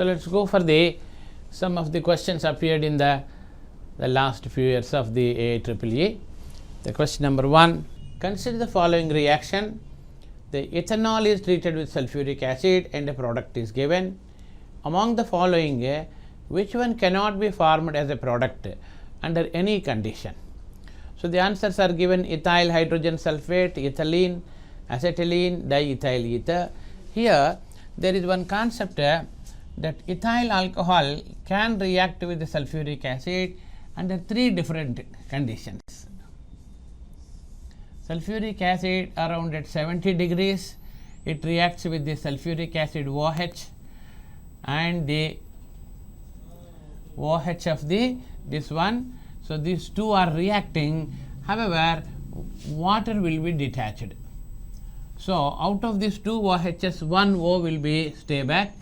So, let us go for some of the questions appeared in the last few years of the AIEEE. The question number 1, consider the following reaction. The ethanol is treated with sulfuric acid and a product is given. Among the following, which one cannot be formed as a product under any condition? So, the answers are given: ethyl hydrogen sulfate, ethylene, acetylene, diethyl ether. Here there is one concept that ethyl alcohol can react with the sulfuric acid under 3 different conditions. Sulfuric acid around at 70 degrees, it reacts with the sulfuric acid OH and the OH of this one. So, these two are reacting, however, water will be detached. So, out of these 2 OHs, 1 O will be stay back.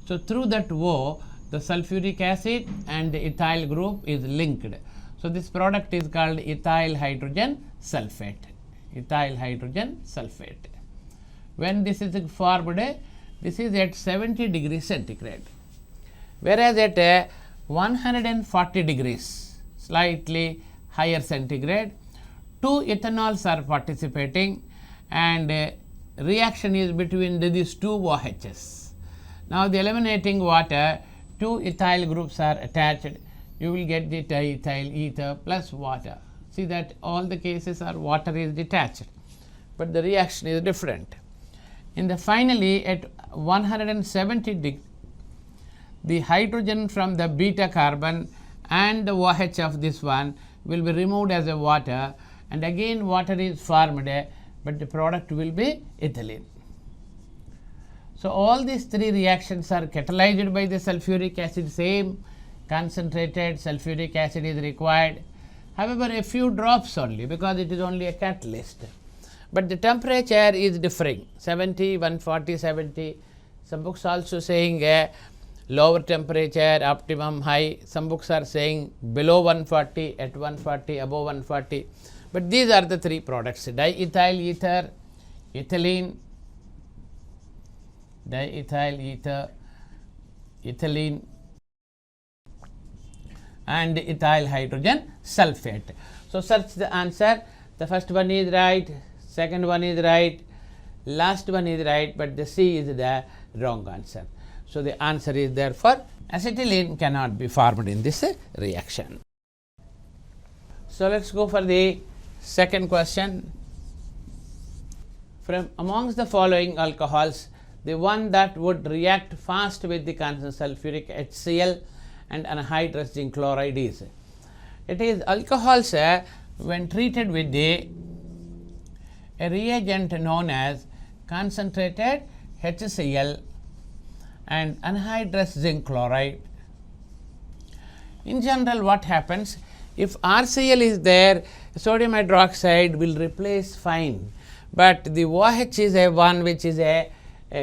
So, through that O, the sulfuric acid and the ethyl group is linked. So, this product is called ethyl hydrogen sulfate. Ethyl hydrogen sulfate. When this is formed, this is at 70 degrees centigrade, whereas at 140 degrees, slightly higher centigrade, 2 ethanols are participating and reaction is between these 2 OHs. Now, the eliminating water, 2 ethyl groups are attached, you will get the diethyl ether plus water. See that all the cases are water is detached, but the reaction is different. In the finally at 170 degrees, the hydrogen from the beta carbon and the OH of this one will be removed as a water, and again water is formed, but the product will be ethylene. So, all these 3 reactions are catalyzed by the sulfuric acid, same concentrated sulfuric acid is required, however, a few drops only, because it is only a catalyst. But the temperature is differing, 70, 140, 70. Some books also saying lower temperature, optimum high. Some books are saying below 140, at 140, above 140. But these are the 3 products: diethyl ether, ethylene, diethyl ether, ethylene, and ethyl hydrogen sulfate. So, search the answer. The first one is right, second one is right, last one is right, but the C is the wrong answer. So, the answer is therefore acetylene cannot be formed in this reaction. So, let us go for the second question. From amongst the following alcohols, the one that would react fast with the constant sulfuric HCl and anhydrous zinc chloride is? It is alcohols when treated with a reagent known as concentrated HCl and anhydrous zinc chloride. In general, what happens if RCl is there, sodium hydroxide will replace fine, but the OH is a one which is a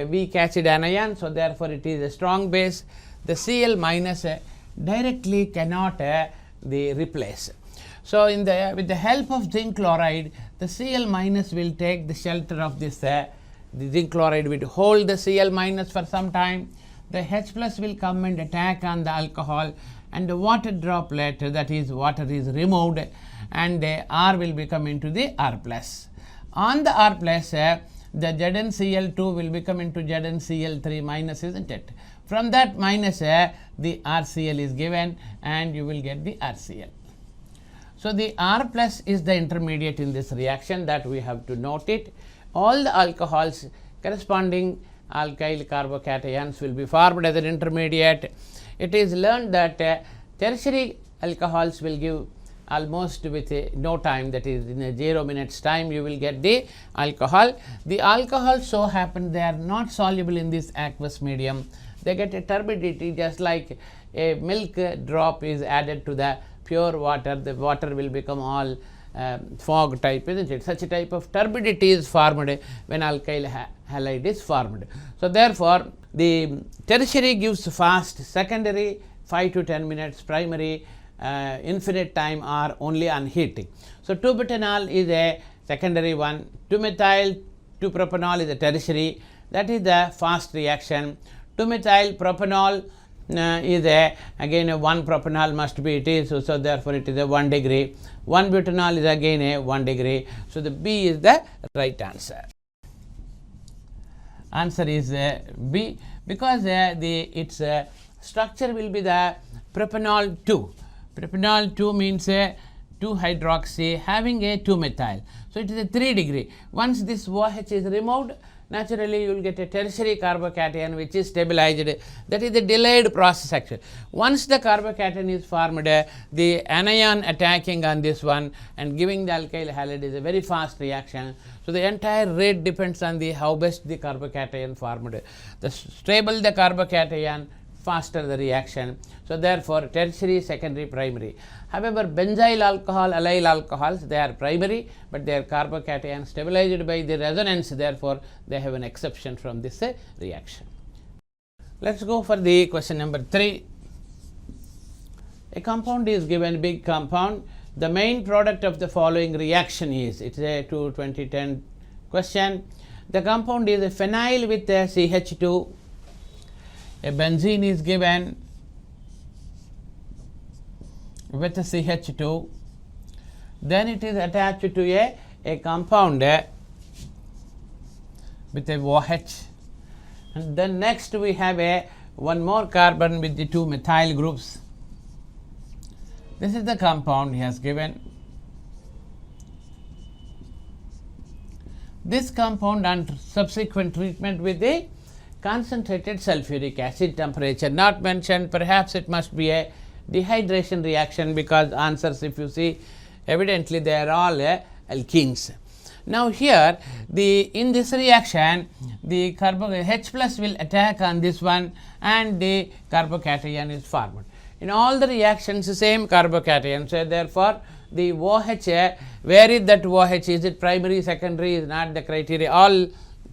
weak acid anion. So, therefore, it is a strong base. The Cl minus directly cannot replace. So, with the help of zinc chloride, the Cl minus will take the shelter of this the zinc chloride will hold the Cl minus for some time. The H plus will come and attack on the alcohol, and the water droplet, that is water is removed, and R will become into the R plus. On the R plus, the ZnCl2 will become into ZnCl3 minus, isn't it? From that minus, the RCl is given and you will get the RCl. So, the R plus is the intermediate in this reaction, that we have to note it. All the alcohols corresponding alkyl carbocations will be formed as an intermediate. It is learned that tertiary alcohols will give almost with no time, that is in a 0 minutes time you will get the alcohol. The alcohol so happen they are not soluble in this aqueous medium, they get a turbidity, just like a milk drop is added to the pure water, the water will become all fog type, isn't it? Such a type of turbidity is formed when alkyl halide is formed. So, therefore, the tertiary gives fast, secondary 5 to 10 minutes, primary infinite time or only on heating. So, 2-butanol is a secondary one, 2-methyl 2-propanol is a tertiary, that is the fast reaction. 2-methyl propanol is again a 1 propanol must be it is, so therefore it is a 1 degree. 1 butanol is again a 1 degree. So the B is the right answer. Answer is B, because its structure will be the propanol 2. Propanol 2 means 2-hydroxy having a 2-methyl. So it is a 3 degree. Once this OH is removed, naturally you will get a tertiary carbocation which is stabilized. That is the delayed process actually. Once the carbocation is formed, the anion attacking on this one and giving the alkyl halide is a very fast reaction. So the entire rate depends on the how best the carbocation formed. The stable the carbocation, faster the reaction. So therefore tertiary, secondary, primary. However, benzyl alcohol, allyl alcohols, they are primary, but their carbocation stabilized by the resonance, therefore they have an exception from this reaction. Let us go for the question number 3. A compound is given, big compound. The main product of the following reaction is, it is a 2010 question. The compound is a phenyl with a CH2. A benzene is given with a CH2, then it is attached to a compound with a OH, and then next we have one more carbon with the 2 methyl groups. This is the compound he has given. This compound under subsequent treatment with the concentrated sulfuric acid, temperature not mentioned, perhaps it must be a dehydration reaction, because answers if you see evidently they are all alkenes. Now here in this reaction the H plus will attack on this one and the carbocation is formed. In all the reactions same carbocation, so therefore the OH, where is that OH, is it primary, secondary, is not the criteria.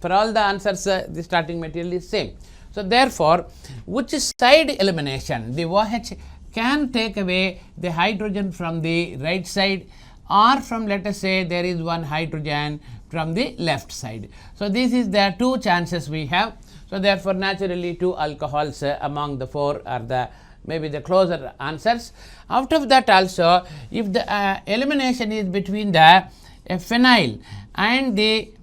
For all the answers the starting material is same. So therefore which side elimination, the OH can take away the hydrogen from the right side, or from, let us say there is one hydrogen from the left side. So this is the 2 chances we have. So therefore naturally 2 alcohols among the 4 are the maybe the closer answers. Out of that also, if the elimination is between the phenyl and the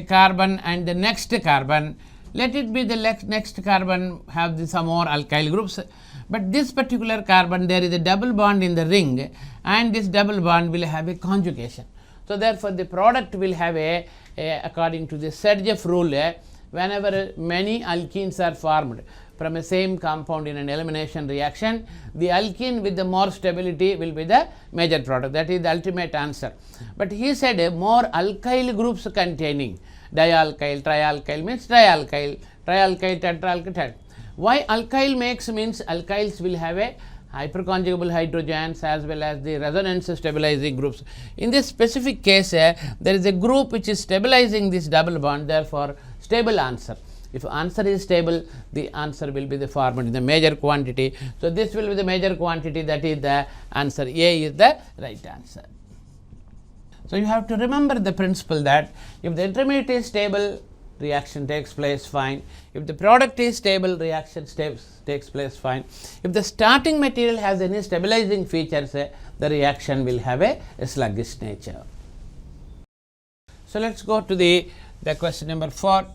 carbon and the next carbon, let it be the next carbon have some more alkyl groups, but this particular carbon there is a double bond in the ring and this double bond will have a conjugation. So therefore the product will have according to the Sergeff rule, whenever many alkenes are formed from a same compound in an elimination reaction, the alkene with the more stability will be the major product. That is the ultimate answer. But he said more alkyl groups containing dialkyl, trialkyl means trialkyl, tetralkyl. Why alkyl makes means alkyls will have a hyperconjugable hydrogens as well as the resonance stabilizing groups. In this specific case, there is a group which is stabilizing this double bond, therefore stable answer. If answer is stable, the answer will be the formed in the major quantity. So this will be the major quantity, that is the answer. A is the right answer. So you have to remember the principle that if the intermediate is stable, reaction takes place fine. If the product is stable, reaction takes place fine. If the starting material has any stabilizing features, the reaction will have a sluggish nature. So let us go to the question number 4.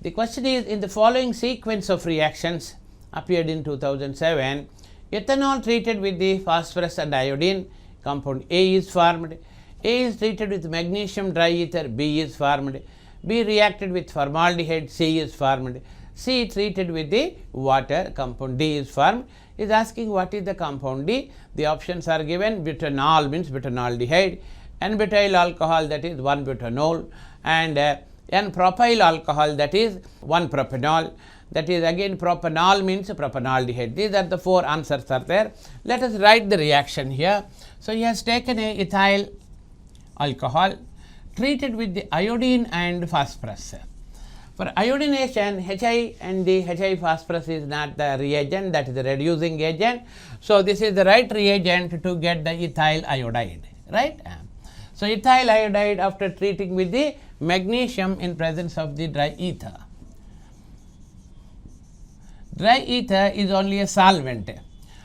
The question is, in the following sequence of reactions appeared in 2007, ethanol treated with the phosphorus and iodine, compound A is formed. A is treated with magnesium diether, B is formed. B reacted with formaldehyde, C is formed. C treated with the water, compound D is formed. Is asking what is the compound D. The options are given. Butanol means butanaldehyde, N-butyl alcohol, that is 1-butanol, and N-propyl alcohol, that is 1-propanol, that is again propanol means propanaldehyde. These are the 4 answers are there. Let us write the reaction here. So he has taken a ethyl alcohol treated with the iodine and phosphorus. For iodination, Hi and the Hi phosphorus is not the reagent, that is the reducing agent. So this is the right reagent to get the ethyl iodide, right? So ethyl iodide after treating with the magnesium in presence of the dry ether. Dry ether is only a solvent.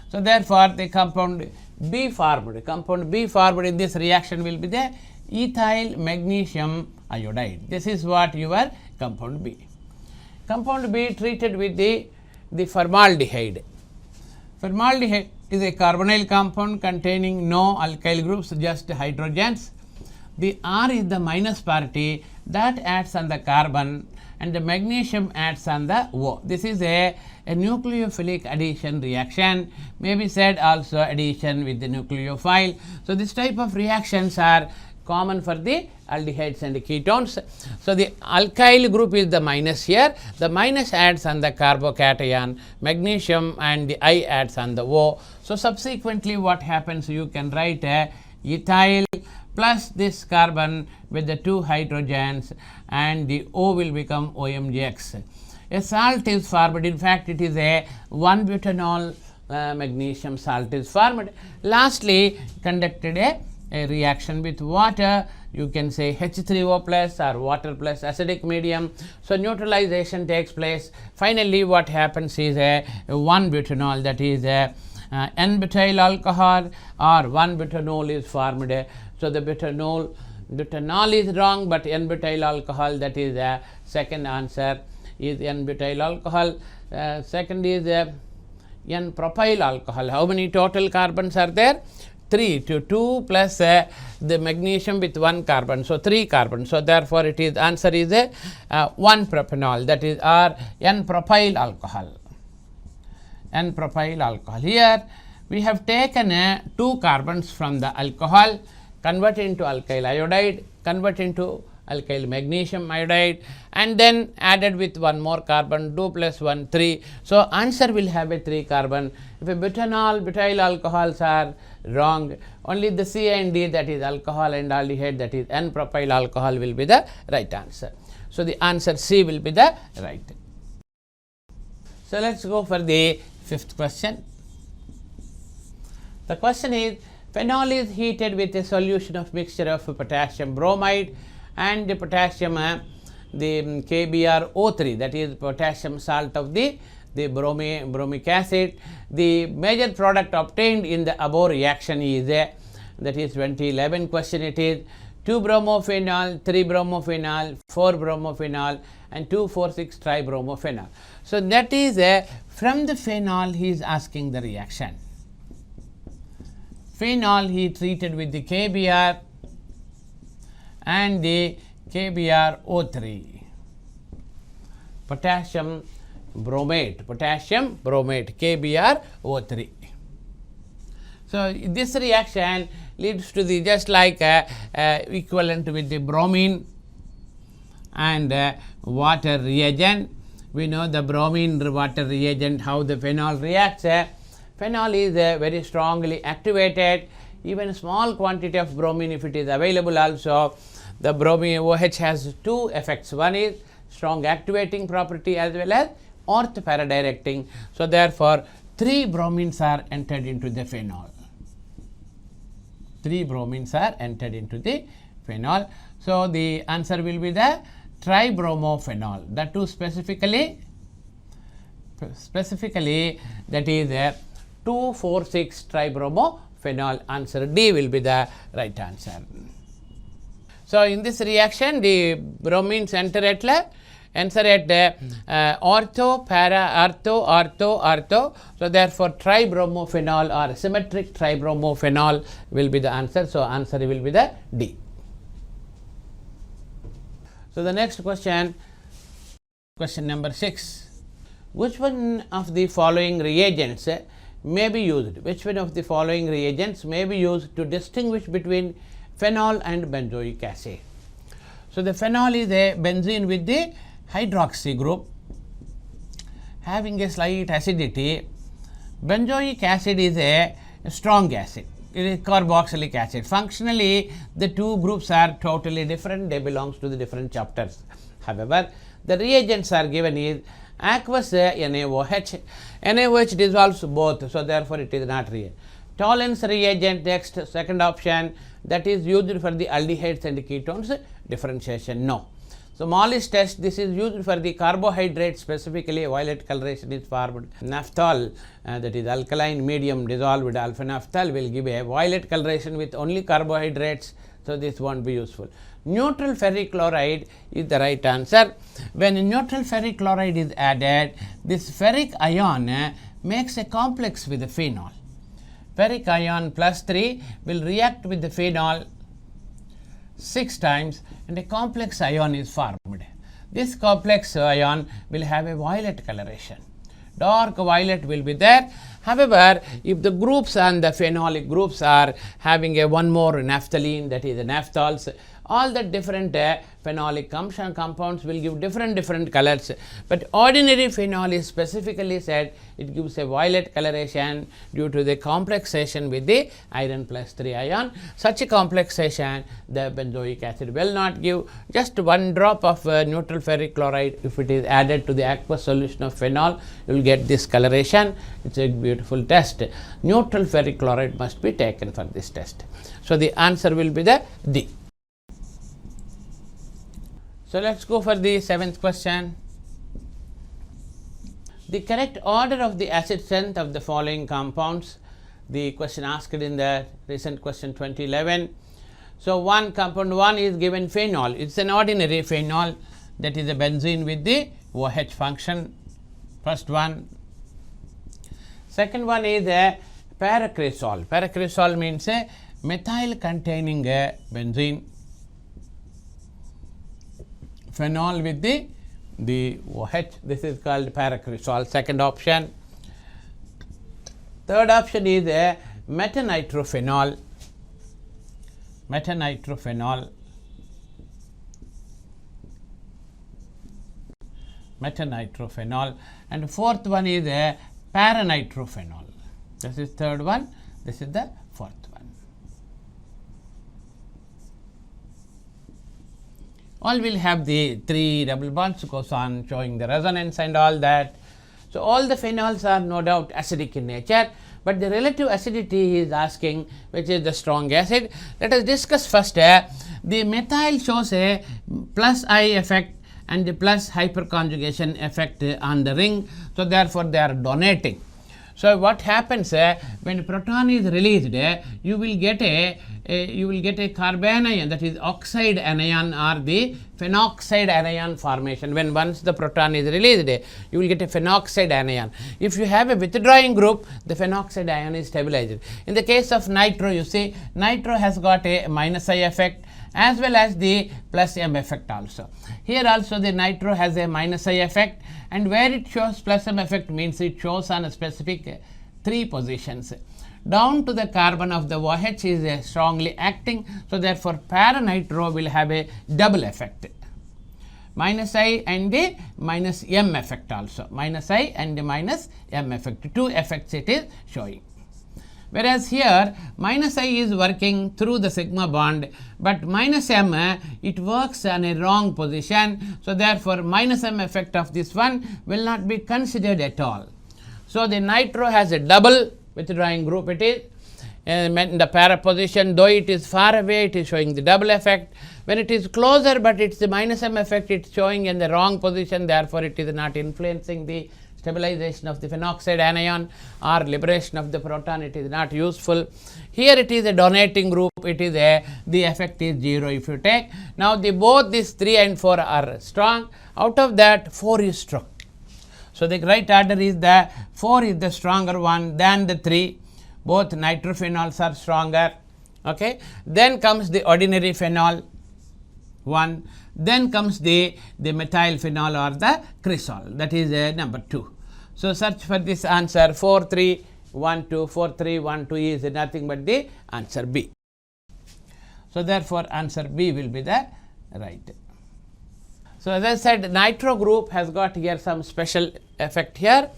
So therefore, the compound B formed. Compound B formed in this reaction will be the ethyl magnesium iodide. This is what your compound B. Compound B treated with the formaldehyde. Formaldehyde is a carbonyl compound containing no alkyl groups, just hydrogens. The R is the minus party that adds on the carbon, and the magnesium adds on the O. This is a nucleophilic addition reaction, may be said also addition with the nucleophile. So this type of reactions are common for the aldehydes and the ketones. So the alkyl group is the minus here, the minus adds on the carbocation, magnesium, and the I adds on the O. So subsequently what happens, you can write a ethyl plus this carbon with the 2 hydrogens, and the O will become OMGX. A salt is formed. In fact, it is a 1-butanol magnesium salt is formed. Lastly, conducted a reaction with water, you can say H3O plus or water plus acidic medium. So neutralization takes place. Finally, what happens is a 1-butanol, that is a N-butyl alcohol, or 1-butanol is formed. So the butanol is wrong, but N-butyl alcohol, that is the second answer, is N-butyl alcohol. Second is N-propyl alcohol. How many total carbons are there? 3 to 2 plus the magnesium with 1 carbon, so 3 carbons. So therefore it is answer is 1-propanol, that is or N-propyl alcohol. N-propyl alcohol. Here we have taken 2 carbons from the alcohol, convert into alkyl iodide, convert into alkyl magnesium iodide, and then added with 1 more carbon, 2 plus 1, 3. So answer will have a 3 carbon. If a butanol, butyl alcohols are wrong, only the C and D, that is alcohol and aldehyde, that is N-propyl alcohol, will be the right answer. So the answer C will be the right. So let's go for the 5th question. The question is, phenol is heated with a solution of mixture of potassium bromide and the potassium the KBrO3, that is potassium salt of the bromic acid. The major product obtained in the above reaction is that is 2011 question. It is 2-bromophenol, 3-bromophenol, 4-bromophenol, and 2,4,6-tribromophenol. So that is from the phenol he is asking the reaction. Phenol he treated with the KBr and the KBrO3, potassium bromate, KBrO3. So this reaction leads to the just like equivalent with the bromine and water reagent. We know the bromine water reagent, how the phenol reacts. Phenol is very strongly activated. Even small quantity of bromine, if it is available also, the bromine OH has 2 effects. One is strong activating property as well as orthoparadirecting. So therefore 3 bromines are entered into the phenol. 3 bromines are entered into the phenol. So the answer will be the tribromophenol. That too specifically that is 2,4,6-tribromophenol. Answer D will be the right answer. So in this reaction, the bromines enter at ortho, para, ortho. So therefore tribromophenol or symmetric tribromophenol will be the answer. So answer will be the D. So the next question, question number 6. Which one of the following reagents may be used? Which one of the following reagents may be used to distinguish between phenol and benzoic acid? So the phenol is a benzene with the hydroxy group having a slight acidity. Benzoic acid is a strong acid. It is carboxylic acid. Functionally, the 2 groups are totally different. They belong to the different chapters. However, the reagents are given is aqueous NaOH. NaOH dissolves both, so therefore it is not reagent. Tollens reagent, next second option, that is used for the aldehydes and ketones differentiation. No. So, Mollis test, this is used for the carbohydrate, specifically violet coloration is formed. Naphthol, that is alkaline medium dissolved alpha naphthol, will give a violet coloration with only carbohydrates. So, this won't be useful. Neutral ferric chloride is the right answer. When neutral ferric chloride is added, this ferric ion makes a complex with the phenol. Ferric ion plus 3 will react with the phenol 6 times and a complex ion is formed. This complex ion will have a violet coloration. Dark violet will be there. However, if the groups and the phenolic groups are having a one more naphthalene, that is the naphthols, all the different phenolic compounds will give different colors, but ordinary phenol is specifically said it gives a violet coloration due to the complexation with the iron plus 3 ion. Such a complexation the benzoic acid will not give. Just one drop of neutral ferric chloride, if it is added to the aqueous solution of phenol, you will get this coloration. It's a beautiful test. Neutral ferric chloride must be taken for this test. So, the answer will be the D. So, let us go for the 7th question. The correct order of the acid strength of the following compounds. The question asked in the recent question 2011. So, compound 1 is given phenol. It is an ordinary phenol, that is a benzene with the OH function. First one. Second one is a paracresol. Paracresol means a methyl containing benzene. Phenol with the OH, this is called paracresol, second option. Third option is a metanitrophenol. Metanitrophenol. Metanitrophenol. And fourth one is a paranitrophenol. This is third one, this is the fourth one. All will have the 3 double bonds, goes on showing the resonance and all that. So, all the phenols are no doubt acidic in nature, but the relative acidity he is asking, which is the strong acid. Let us discuss first. The methyl shows a plus I effect and the plus hyperconjugation effect on the ring. So, therefore, they are donating. So, what happens when proton is released, you will get a carbanion, that is oxide anion or the phenoxide anion formation. When once the proton is released, you will get a phenoxide anion. If you have a withdrawing group, the phenoxide ion is stabilized. In the case of nitro, you see nitro has got a minus I effect as well as the plus M effect also. Here also the nitro has a minus I effect, and where it shows plus M effect means it shows on a specific 3 positions. Down to the carbon of the OH is strongly acting. So, therefore, paranitro will have a double effect, minus I and the minus M effect also, minus I and the minus M effect, 2 effects it is showing. Whereas here minus I is working through the sigma bond, but minus M it works on a wrong position. So, therefore, minus M effect of this one will not be considered at all. So, the nitro has a double withdrawing group, it is in the para position, though it is far away, it is showing the double effect. When it is closer, but it is the minus M effect, it is showing in the wrong position, therefore, it is not influencing the stabilization of the phenoxide anion or liberation of the proton, it is not useful. Here it is a donating group, it is the effect is 0 if you take. Now, both these 3 and 4 are strong, out of that 4 is strong. So, the right order is the 4 is the stronger one than the 3, both nitrophenols are stronger. Okay. Then comes the ordinary phenol 1, then comes the methyl phenol or the cresol, that is number 2. So, search for this answer 4, 3, 1, 2, 4, 3, 1, 2 is nothing but the answer B. So, therefore, answer B will be the right. So, as I said, nitro group has got here some special effect here.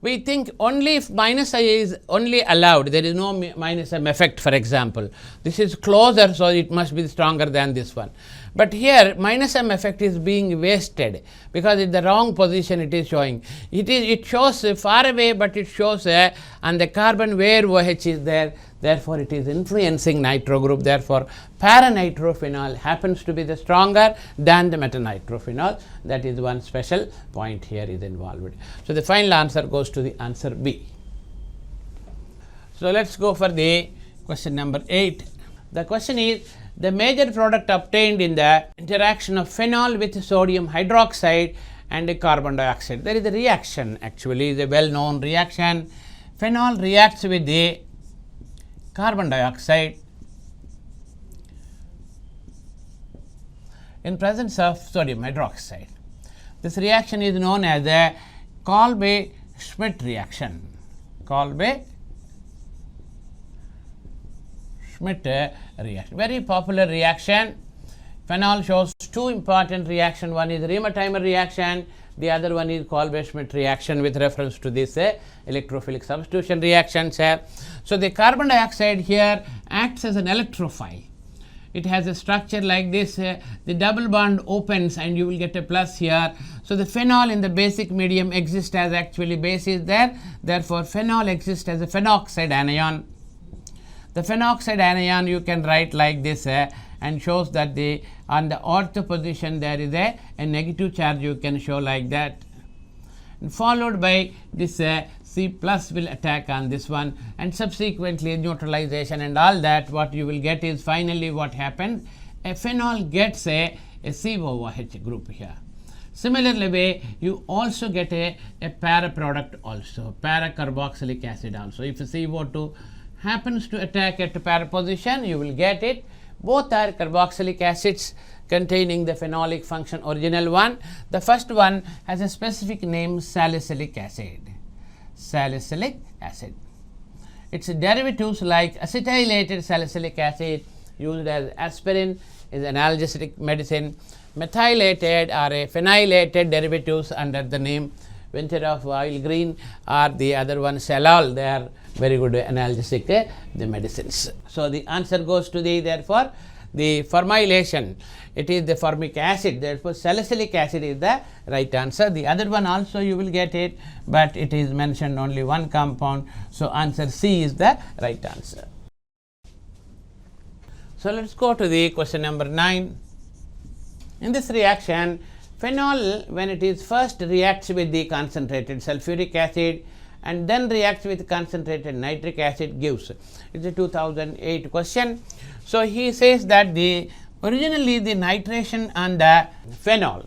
We think only if minus I is only allowed, there is no minus M effect, for example. This is closer, so it must be stronger than this one. But here minus M effect is being wasted because in the wrong position it is showing. It shows far away, but it shows on the carbon where OH is there. therefore it is influencing nitro group, therefore para-nitrophenol happens to be the stronger than the metanitrophenol. That is one special point here is involved. So the final answer goes to the answer B. So let's go for the question number 8. The question is, the major product obtained in the interaction of phenol with sodium hydroxide and carbon dioxide. There is a reaction, actually is a well known reaction. Phenol reacts with the carbon dioxide in presence of sodium hydroxide. This reaction is known as a Kolbe-Schmidt reaction. Kolbe-Schmidt reaction, very popular reaction. Phenol shows two important reactions. One is Reimer-Timer reaction, the other one is Kolbe-Schmidt reaction with reference to this electrophilic substitution reactions. So the carbon dioxide here acts as an electrophile. It has a structure like this. The double bond opens and you will get a plus here. So the phenol in the basic medium exists as actually base is there. Therefore phenol exists as a phenoxide anion. The phenoxide anion you can write like this and shows that the on the ortho position there is a negative charge, you can show like that, and followed by this C plus will attack on this one, and subsequently neutralization and all that. What you will get is finally what happened, a phenol gets a COOH group here. Similarly way you also get a para product also, para carboxylic acid also. If CO2 happens to attack at para position, you will get it. Both are carboxylic acids containing the phenolic function, original one. The first one has a specific name, salicylic acid. Salicylic acid. Its derivatives like acetylated salicylic acid used as aspirin is analgesic medicine. Methylated or a phenylated derivatives under the name venture of oil green or the other one Salal, they are very good analgesic the medicines. So the answer goes to the, therefore the formylation, it is the formic acid, therefore salicylic acid is the right answer. The other one also you will get it, but it is mentioned only one compound, so answer C is the right answer. So let's go to the question number 9. In this reaction, phenol, when it is first reacts with the concentrated sulfuric acid and then reacts with concentrated nitric acid, gives. It's a 2008 question. So he says that the originally the nitration and the phenol,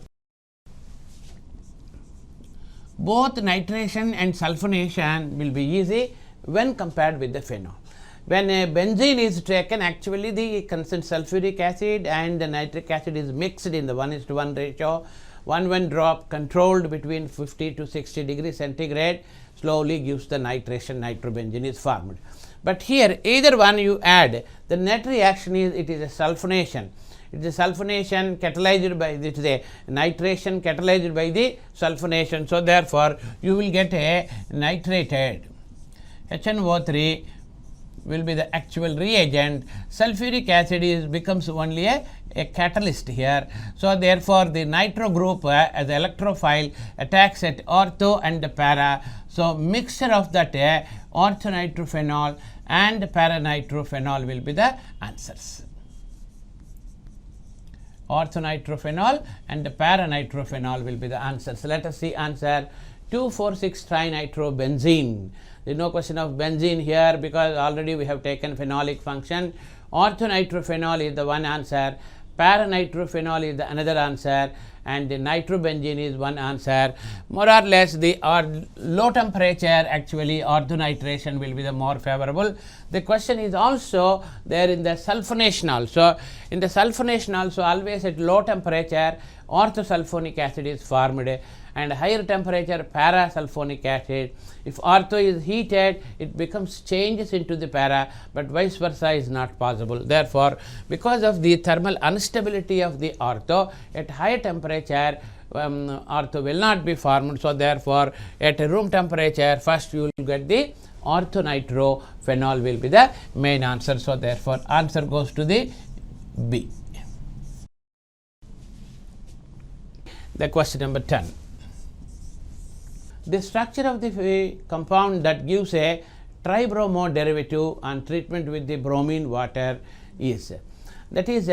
both nitration and sulfonation will be easy when compared with the phenol. When a benzene is taken, actually the sulfuric acid and the nitric acid is mixed in the 1:1 ratio. 1 drop controlled between 50 to 60 degrees centigrade slowly gives the nitration, nitrobenzene is formed. But here either one you add, the net reaction is it is a sulfonation. It is a sulfonation catalyzed by this, a nitration catalyzed by the sulfonation. So therefore you will get a nitrated HNO3 will be the actual reagent. Sulfuric acid becomes only a catalyst here. So therefore the nitro group as electrophile attacks at ortho and para. So mixture of that orthonitrophenol and paranitrophenol will be the answers. Orthonitrophenol and paranitrophenol will be the answers. Let us see answer 2,4,6-trinitrobenzene. There is no question of benzene here because already we have taken phenolic function. Orthonitrophenol is the one answer, paranitrophenol is the another answer, and the nitrobenzene is one answer. More or less the low temperature actually orthonitration will be the more favorable. The question is also there in the sulfonation also. In the sulfonation also always at low temperature orthosulfonic acid is formed and higher temperature parasulfonic acid. If ortho is heated, it becomes changes into the para, but vice versa is not possible. Therefore, because of the thermal instability of the ortho, at higher temperature ortho will not be formed. So therefore, at a room temperature, first you will get the orthonitrophenol will be the main answer. So therefore, answer goes to the B. The question number 10. The structure of the compound that gives a tribromo derivative on treatment with the bromine water is. That is,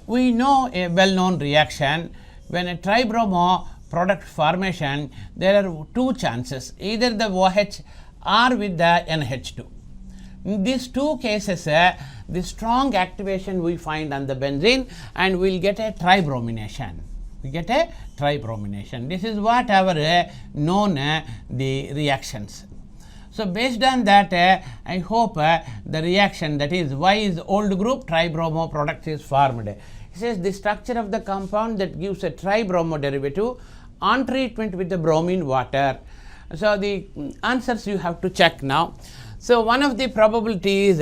we know a well-known reaction. When a tribromo product formation, there are two chances, either the OH or with the NH2. In these two cases, the strong activation we find on the benzene, and we will get a tribromination. We get a tribromination. This is what our known the reactions. So, based on that, I hope the reaction, that is Y is old group, tribromo product is formed. It says the structure of the compound that gives a tribromo derivative on treatment with the bromine water. So, the answers you have to check now. So, one of the probabilities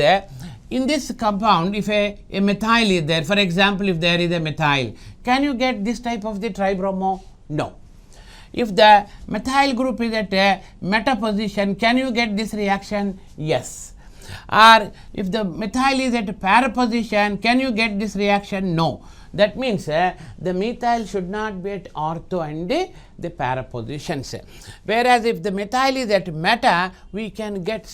in this compound, if a methyl is there, for example, if there is a methyl, can you get this type of the tribromo? No. If the methyl group is at a meta position, can you get this reaction? Yes. Or if the methyl is at a para position, can you get this reaction? No. That means the methyl should not be at ortho and the para positions. Whereas if the methyl is at meta, we can get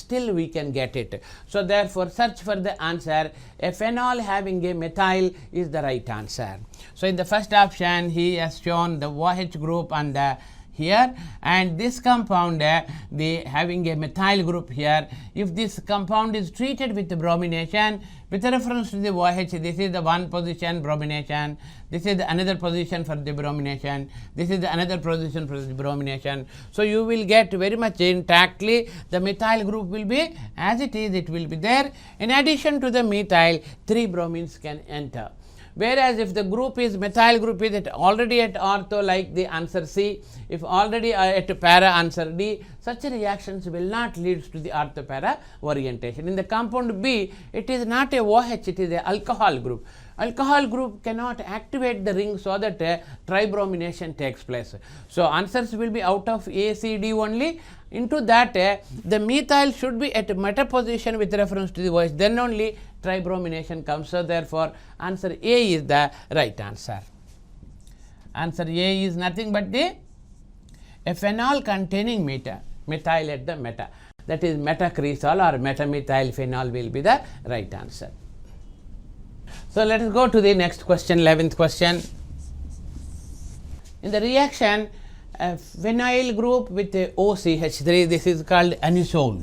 it. So therefore, search for the answer. A phenol having a methyl is the right answer. So in the first option, he has shown the OH group on the here, and this compound the having a methyl group here. If this compound is treated with the bromination with reference to the OH, this is the one position bromination, this is the another position for the bromination, this is the another position for the bromination. So you will get very much intactly, the methyl group will be as it is, it will be there. In addition to the methyl, 3 bromines can enter. Whereas if the group is methyl group is already at ortho, like the answer C, if already at para, answer D, such reactions will not lead to the ortho para orientation. In the compound B, it is not a OH, it is a alcohol group. Alcohol group cannot activate the ring, so that tribromination takes place. So answers will be out of A, C, D only. Into that, the methyl should be at meta position with reference to the OH, then only tribromination comes. So therefore, answer A is the right answer. Answer A is nothing but a phenol containing methyl at the meta. That is metacresol or metamethyl phenol will be the right answer. So let us go to the next question, 11th question. In the reaction, a phenyl group with a OCH3, this is called anisole.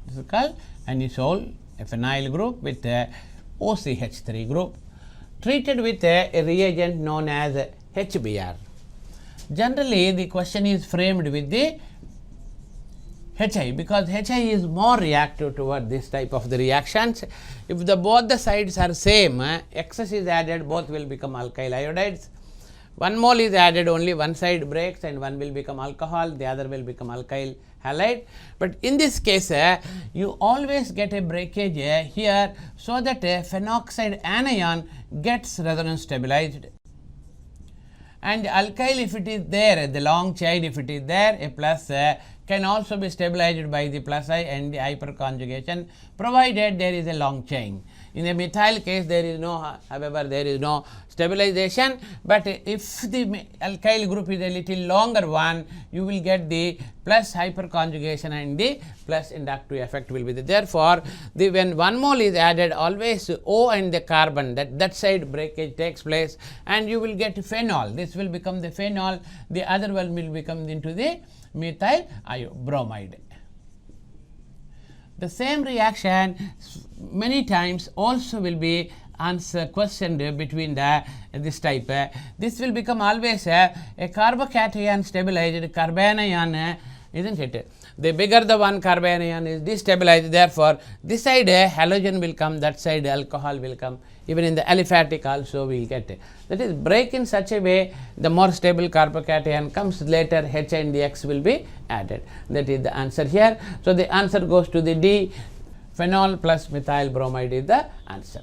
This is called anisole, a phenyl group with a OCH3 group, treated with a reagent known as HBr. Generally, the question is framed with the HI, because HI is more reactive toward this type of the reactions. If both the sides are same, excess is added, both will become alkyl iodides. 1 mole is added, only one side breaks and one will become alcohol, the other will become alkyl halide. But in this case, you always get a breakage here, so that a phenoxide anion gets resonance stabilized. And alkyl, if it is there, the long chain, if it is there, a plus can also be stabilized by the plus I and the hyperconjugation, provided there is a long chain. In a methyl case, there is no, however, there is no stabilization, but if the alkyl group is a little longer one, you will get the plus hyperconjugation and the plus inductive effect will be there. Therefore, when 1 mole is added, always O and the carbon, that side breakage takes place, and you will get phenol. This will become the phenol, the other one will become into the methyl bromide. The same reaction many times also will be questioned between this type. This will become always a carbocation stabilized carbanion, isn't it? The bigger the one carbanion is destabilized, therefore this side halogen will come, that side alcohol will come. Even in the aliphatic also we will get it. That is, break in such a way, the more stable carbocation comes, later H and the X will be added. That is the answer here. So the answer goes to the D, phenol plus methyl bromide is the answer.